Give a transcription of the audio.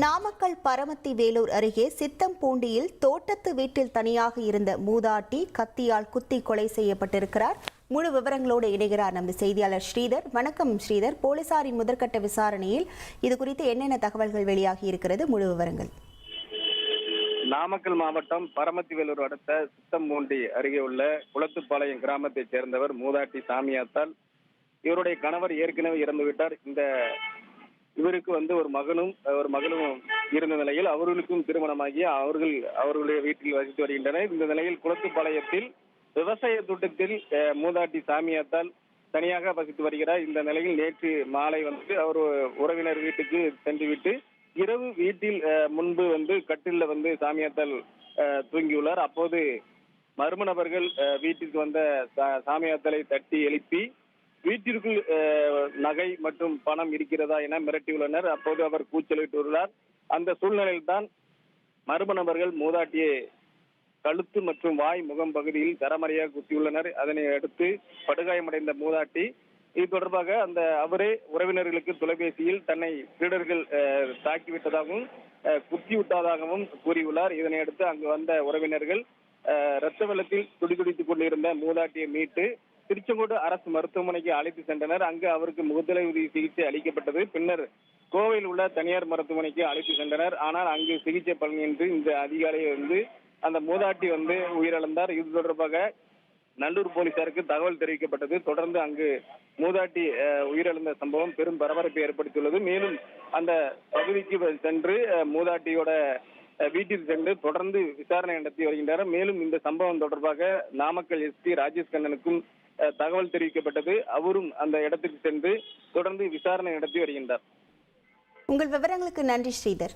நாமக்கல் பரமத்தி வேலூர் அருகே சித்தம்பூண்டியில் தோட்டத்து வீட்டில் தனியாக இருந்த மூதாட்டி கத்தியால் குத்தி கொலை செய்யப்பட்டிருக்கிறார். முழு விவரங்களோடு இணைகிறார் நமது செய்தியாளர் ஸ்ரீதர். வணக்கம் ஸ்ரீதர். போலீசாரின் முதற்கட்ட விசாரணையில் இது குறித்து என்னென்ன தகவல்கள் வெளியாகி இருக்கிறது? முழு விவரங்கள். நாமக்கல் மாவட்டம் பரமத்தி வேலூர் அடுத்த சித்தம்பூண்டி அருகே உள்ள குளத்துப்பாளையம் கிராமத்தைச் சேர்ந்தவர் மூதாட்டி சாமியாத்தால். இவருடைய கணவர் ஏற்கனவே இறந்துவிட்டார். இவருக்கு ஒரு மகனும் இருந்த நிலையில் அவர்களுக்கும் திருமணமாகி அவர்களுடைய வீட்டில் வசித்து வருகின்றனர். இந்த நிலையில் குளத்துப்பாளையத்தில் விவசாய தோட்டத்தில் மூதாட்டி சாமியாத்தால் தனியாக வசித்து வருகிறார். இந்த நிலையில் நேற்று மாலை அவர் உறவினர் வீட்டுக்கு சென்றுவிட்டு இரவு வீட்டில் முன்பு கட்டில சாமியாத்தால் தூங்கியுள்ளார். அப்போது மர்ம நபர்கள் வீட்டிற்கு வந்த சாமியாத்தாலை தட்டி எழுப்பி வீட்டிற்குள் நகை மற்றும் பணம் இருக்கிறதா என மிரட்டியுள்ளனர். அப்போது அவர் கூச்சலிட்டுள்ளார். அந்த சூழ்நிலையில் தான் மர்ம நபர்கள் மூதாட்டியை கழுத்து மற்றும் வாய் முகம் பகுதியில் தரமறையாக குத்தியுள்ளனர். அதனை அடுத்து படுகாயமடைந்த மூதாட்டி இது தொடர்பாக அவரே உறவினர்களுக்கு தொலைபேசியில் தன்னை திருடர்கள் தாக்கிவிட்டதாகவும் குத்திவிட்டதாகவும் கூறியுள்ளார். இதனை அடுத்து அங்கு வந்த உறவினர்கள் இரத்த வெள்ளத்தில் துடிதுடித்துக் கொண்டிருந்த மூதாட்டியை மீட்டு திருச்செங்கோடு அரசு மருத்துவமனைக்கு அழைத்து சென்றனர். அங்கு அவருக்கு முதலுதவி சிகிச்சை அளிக்கப்பட்டது. பின்னர் கோவையில் உள்ள தனியார் மருத்துவமனைக்கு அழைத்து சென்றனர். ஆனால் அங்கு சிகிச்சை பலனின்றி இந்த அதிகாலை அந்த மூதாட்டி உயிரிழந்தார். இது தொடர்பாக நல்லூர் போலீசாருக்கு தகவல் தெரிவிக்கப்பட்டது. தொடர்ந்து அங்கு மூதாட்டி உயிரிழந்த சம்பவம் பெரும் பரபரப்பை ஏற்படுத்தியுள்ளது. மேலும் அந்த பகுதிக்கு சென்று மூதாட்டியோட வீட்டிற்கு சென்று தொடர்ந்து விசாரணை நடத்தி வருகின்றனர். மேலும் இந்த சம்பவம் தொடர்பாக நாமக்கல் எஸ்பி ராஜேஷ் கண்ணனுக்கும் தகவல் தெரிவிக்கப்பட்டது. அவரும் அந்த இடத்துக்கு சென்று தொடர்ந்து விசாரணை நடத்தி வருகின்றார். உங்கள் விவரங்களுக்கு நன்றி ஸ்ரீதர்.